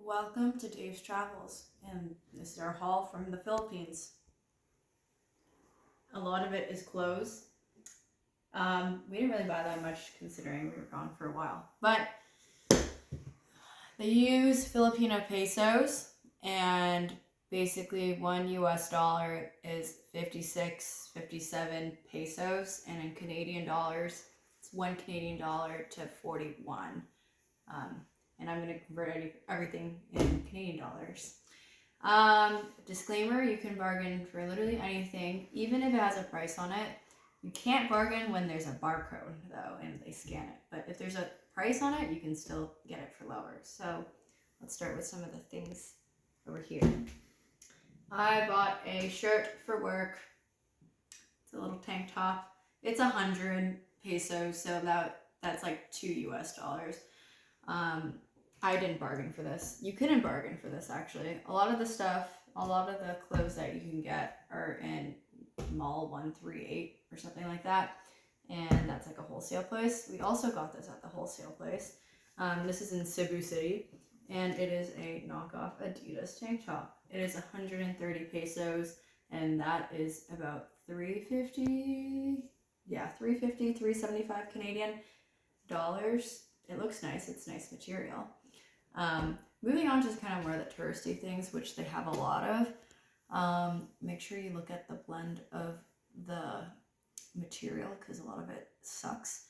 Welcome to Dave's Travels, and this is our haul from the Philippines. A lot of it is clothes. We didn't really buy that much considering we were gone for a while, but they use Filipino pesos, and basically $1 is 56, 57 pesos, and in Canadian dollars, it's $1 to 41. And I'm going to convert everything in Canadian dollars. Disclaimer, you can bargain for literally anything, even if it has a price on it. You can't bargain when there's a barcode, though, and they scan it. But if there's a price on it, you can still get it for lower. So let's start with some of the things over here. I bought a shirt for work. It's a little tank top. It's 100 pesos, so that's like $2. I didn't bargain for this. You couldn't bargain for this, actually. A lot of the clothes that you can get are in Mall 138 or something like that. And that's like a wholesale place. We also got this at the wholesale place. This is in Cebu City. And it is a knockoff Adidas tank top. It is 130 pesos. And that is about $350. Yeah, $350, $375 Canadian dollars. It looks nice. It's nice material. Moving on to kind of more of the touristy things, which they have a lot of. Make sure you look at the blend of the material because a lot of it sucks.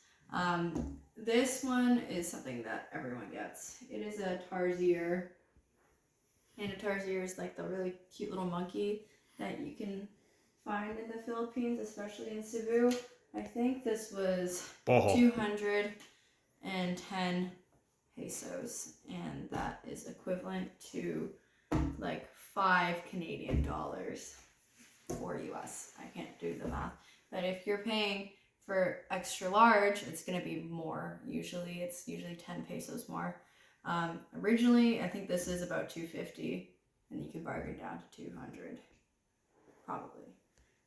This one is something that everyone gets. It is a tarsier. And a tarsier is like the really cute little monkey that you can find in the Philippines, especially in Cebu. I think this was Bohol. 210 pesos, and that is equivalent to like $5 Canadian or US. I can't do the math, but if you're paying for extra large, it's going to be more. It's usually 10 pesos more. Originally, I think this is about 250, and you can bargain down to 200, probably.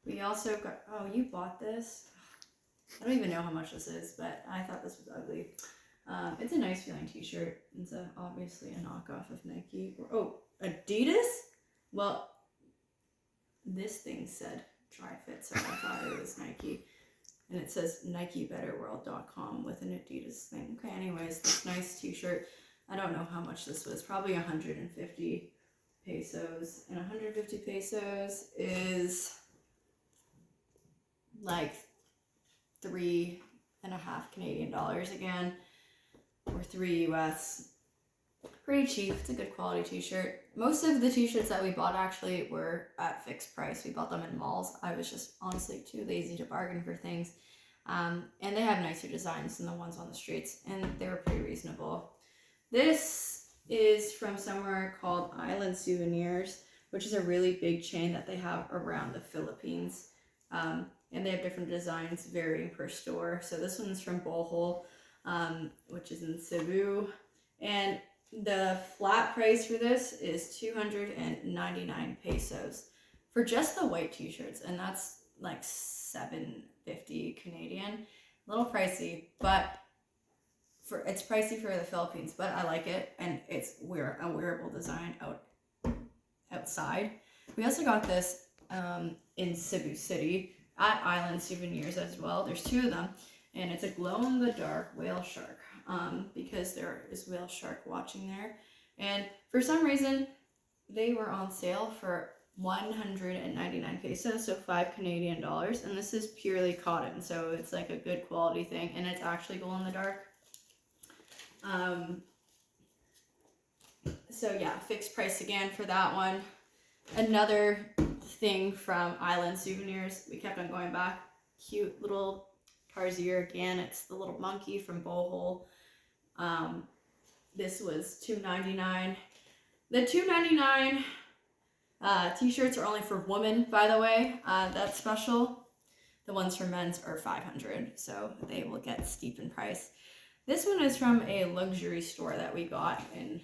We also got, oh, you bought this? I don't even know how much this is, but I thought this was ugly. It's a nice feeling t-shirt. It's obviously a knockoff of Nike. Adidas? Well, this thing said Tri-Fit, so I thought it was Nike. And it says NikeBetterWorld.com with an Adidas thing. Okay, anyways, this nice t-shirt. I don't know how much this was. Probably 150 pesos. And 150 pesos is like $3.5 Canadian dollars again, or $3 US. Pretty cheap. It's a good quality t-shirt. Most of the t-shirts that we bought actually were at fixed price. We bought them in malls. I was just honestly too lazy to bargain for things. And they have nicer designs than the ones on the streets, and they were pretty reasonable. This is from somewhere called Island Souvenirs, which is a really big chain that they have around the Philippines. And they have different designs varying per store. So this one's from Bohol, which is in Cebu. And the flat price for this is 299 pesos for just the white t-shirts. And that's like $7.50 Canadian. A little pricey, but it's pricey for the Philippines, but I like it. And it's a wearable design outside. We also got this in Cebu City at Island Souvenirs as well. There's two of them, and it's a glow-in-the-dark whale shark, because there is whale shark watching there. And for some reason, they were on sale for 199 pesos, so $5 Canadian dollars, and this is purely cotton, so it's like a good quality thing, and it's actually glow-in-the-dark. So yeah, fixed price again for that one. Another thing from Island Souvenirs, we kept on going back. Cute little tarsier again. It's the little monkey from Bohol. This was $2.99. The $2.99 t-shirts are only for women, by the way. That's special. The ones for men's are $500, so they will get steep in price. This one is from a luxury store that we got, and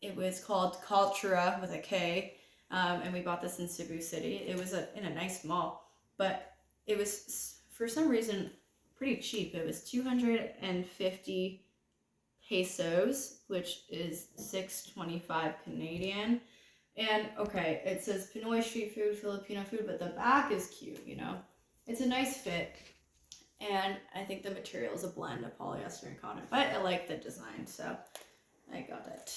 it was called Cultura with a K. And we bought this in Cebu City. It was in a nice mall, but it was, for some reason, pretty cheap. It was 250 pesos, which is $6.25 Canadian. And okay, it says Pinoy street food, Filipino food, but the back is cute, you know. It's a nice fit. And I think the material is a blend of polyester and cotton, but I like the design, so I got it.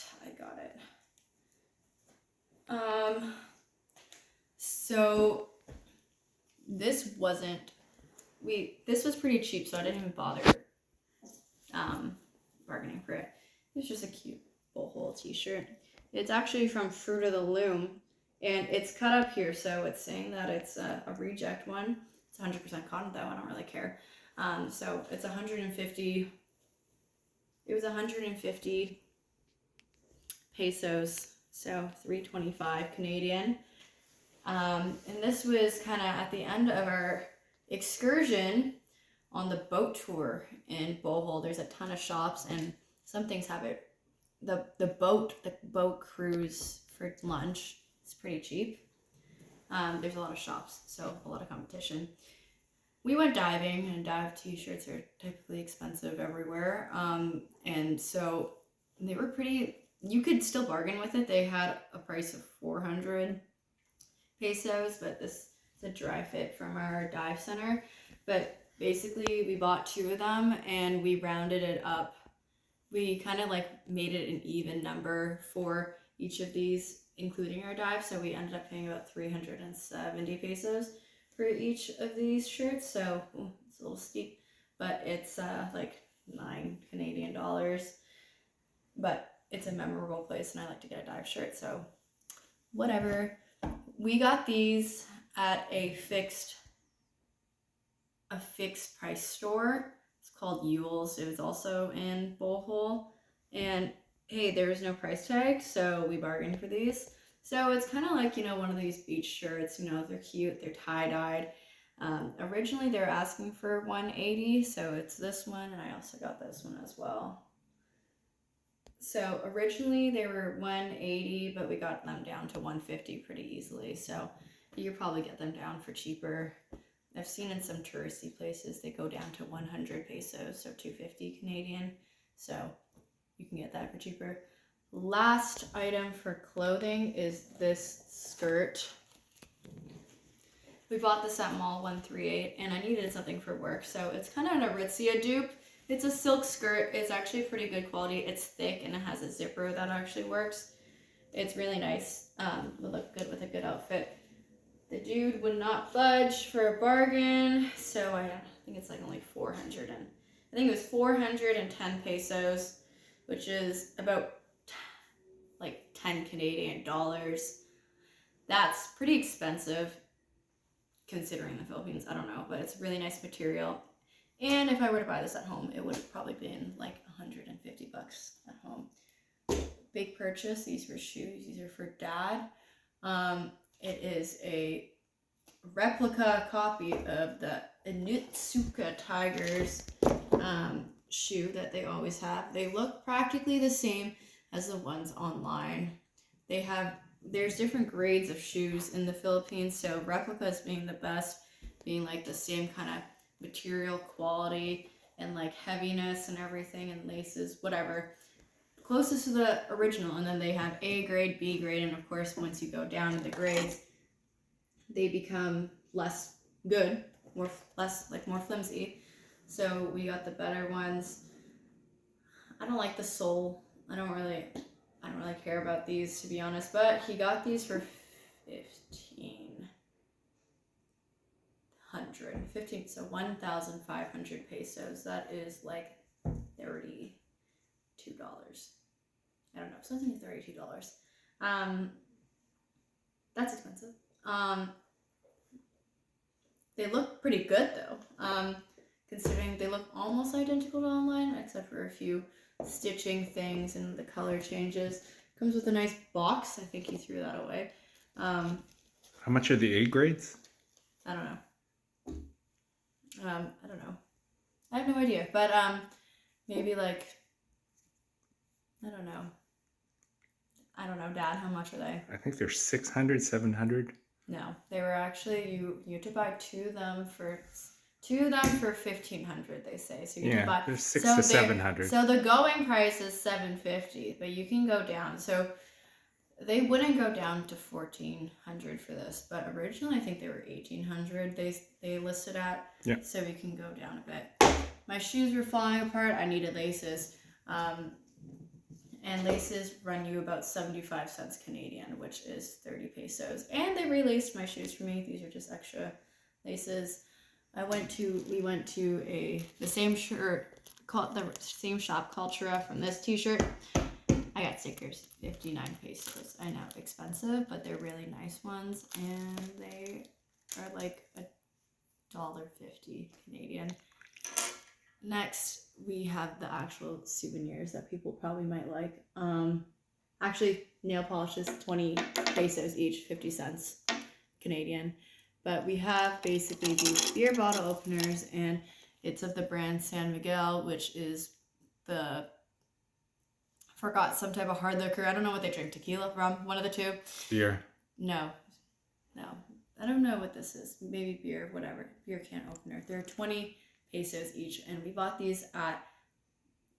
So this was pretty cheap, so I didn't even bother bargaining for it. It was just a cute Bohol t-shirt. It's actually from Fruit of the Loom, and it's cut up here, so it's saying that it's a reject one. It's 100% cotton though, I don't really care. So it's 150. It was 150 pesos, so $3.25 Canadian. And this was kind of at the end of our excursion on the boat tour in Bohol. There's a ton of shops, and some things have it. The boat cruise for lunch is pretty cheap. There's a lot of shops, so a lot of competition. We went diving, and dive t-shirts are typically expensive everywhere. And so they were pretty, you could still bargain with it. They had a price of 400 pesos, but this is a dry fit from our dive center. But basically we bought 2 of them and we rounded it up. We kind of like made it an even number for each of these, including our dive. So we ended up paying about 370 pesos for each of these shirts. So it's a little steep, but it's like $9 Canadian. But it's a memorable place and I like to get a dive shirt, so whatever. We got these at a fixed price store. It's called Yule's. It was also in Bohol, and hey, there was no price tag, so we bargained for these. So it's kind of like, you know, one of these beach shirts, you know, they're cute, they're tie-dyed. Originally they were asking for 180, so it's this one, and I also got this one as well. So originally they were 180, but we got them down to 150 pretty easily. So you could probably get them down for cheaper. I've seen in some touristy places they go down to 100 pesos, so 250 Canadian. So you can get that for cheaper. Last item for clothing is this skirt. We bought this at Mall 138 and I needed something for work. So it's kind of an Aritzia dupe. It's a silk skirt. It's actually pretty good quality. It's thick and it has a zipper that actually works. It's really nice. Would look good with a good outfit. The dude would not budge for a bargain, so I think it's like only 400 and I think it was 410 pesos, which is about like 10 Canadian dollars. That's pretty expensive considering the Philippines. I don't know, but it's really nice material. And if I were to buy this at home, it would have probably been like 150 bucks at home. Big purchase. These were shoes. These are for Dad. It is a replica copy of the Onitsuka Tigers shoe that they always have. They look practically the same as the ones online. There's different grades of shoes in the Philippines, so replicas being the best, being like the same kind of material quality and like heaviness and everything and laces, whatever. Closest to the original, and then they have A grade, B grade, and of course once you go down in the grades, they become less good, more flimsy. So we got the better ones. I don't like the sole. I don't really care about these, to be honest, but he got these for 1,500, so 1,500 pesos. That is like $32. I don't know, something like $32. That's expensive. They look pretty good though, considering they look almost identical to online, except for a few stitching things and the color changes. Comes with a nice box. I think he threw that away. How much are the A grades? I don't know. I don't know. I have no idea, but maybe like, I don't know, Dad, how much are they? I think they're 600, 700. No, they were actually, you had to buy 2 of them for 2 of them for 1,500, they say. So you can buy. There's 600 to 700. So the going price is $750, but you can go down. So they wouldn't go down to 1,400 for this, but originally I think they were 1,800. They listed at. Yeah. So we can go down a bit. My shoes were falling apart. I needed laces. And laces run you about 75 cents Canadian, which is 30 pesos. And they relaced my shoes for me. These are just extra laces. We went to the same shop called Chura from this t-shirt. I got stickers, 59 pesos. I know, expensive, but they're really nice ones, and they are like $1.50 Canadian. Next, we have the actual souvenirs that people probably might like. Actually, nail polishes, 20 pesos each, 50 cents Canadian. But we have basically these beer bottle openers, and it's of the brand San Miguel, which is forgot some type of hard liquor. I don't know what they drink, tequila, rum, one of the two. Beer. No. I don't know what this is. Maybe beer, whatever. Beer can opener. They're 20 pesos each, and we bought these at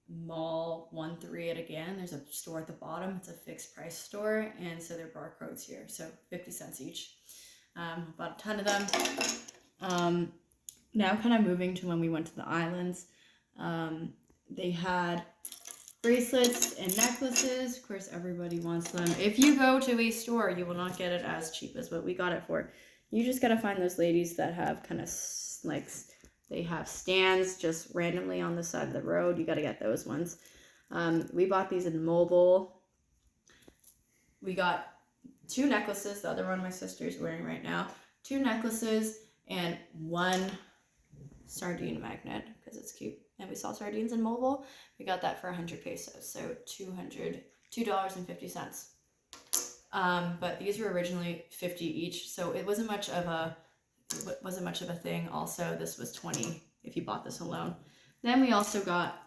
Mall 13 again. There's a store at the bottom. It's a fixed price store, and so they're barcodes here. So 50 cents each. Bought a ton of them. Now kind of moving to when we went to the islands. They had bracelets and necklaces. Of course, everybody wants them. If you go to a store, you will not get it as cheap as what we got it for. You just gotta find those ladies that have kind of like, they have stands just randomly on the side of the road. You gotta get those ones. We bought these in Mobile. We got 2 necklaces. The other one my sister's wearing right now. 2 necklaces and 1 sardine magnet because it's cute. And we saw sardines in Mobile. We got that for 100 pesos, so $2.50. But these were originally 50 each, so it wasn't much of a thing. Also, this was 20 if you bought this alone. Then we also got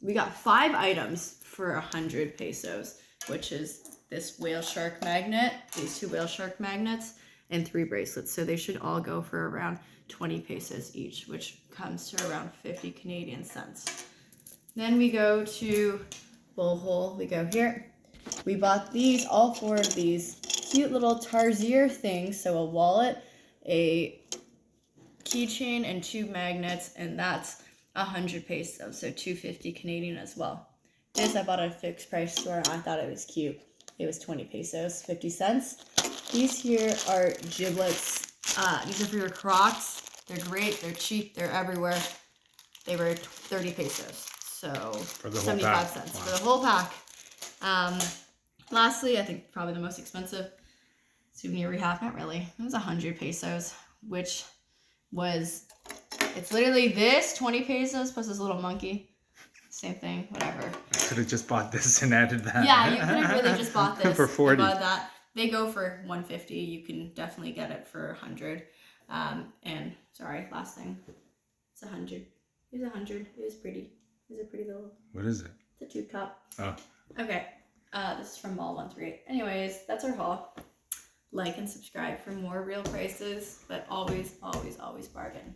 5 items for 100 pesos, which is this whale shark magnet, these 2 whale shark magnets, and 3 bracelets. So they should all go for around 20 pesos each, which comes to around 50 Canadian cents. Then we go to Bohol. We go here. We bought these, all 4 of these cute little tarsier things. So a wallet, a keychain, and 2 magnets, and that's 100 pesos, so 250 Canadian as well. This I bought at a fixed price store. I thought it was cute. It was 20 pesos, 50 cents. These here are giblets. These are for your Crocs. They're great. They're cheap. They're everywhere. They were 30 pesos. So for the 75 whole pack. cents Wow. for the whole pack. Lastly, I think probably the most expensive souvenir we have. Not really. It was 100 pesos, which was, it's literally this 20 pesos plus this little monkey. Same thing, whatever. I could have just bought this and added that. Yeah, you could have really just bought this. For 40. Bought that. They go for 150. You can definitely get it for 100. And sorry, last thing. It's 100. It was 100. It was pretty. It was a pretty little. What is it? It's a tube top. Oh. Okay. This is from Mall 13. Anyways, that's our haul. Like and subscribe for more real prices, but always, always, always bargain.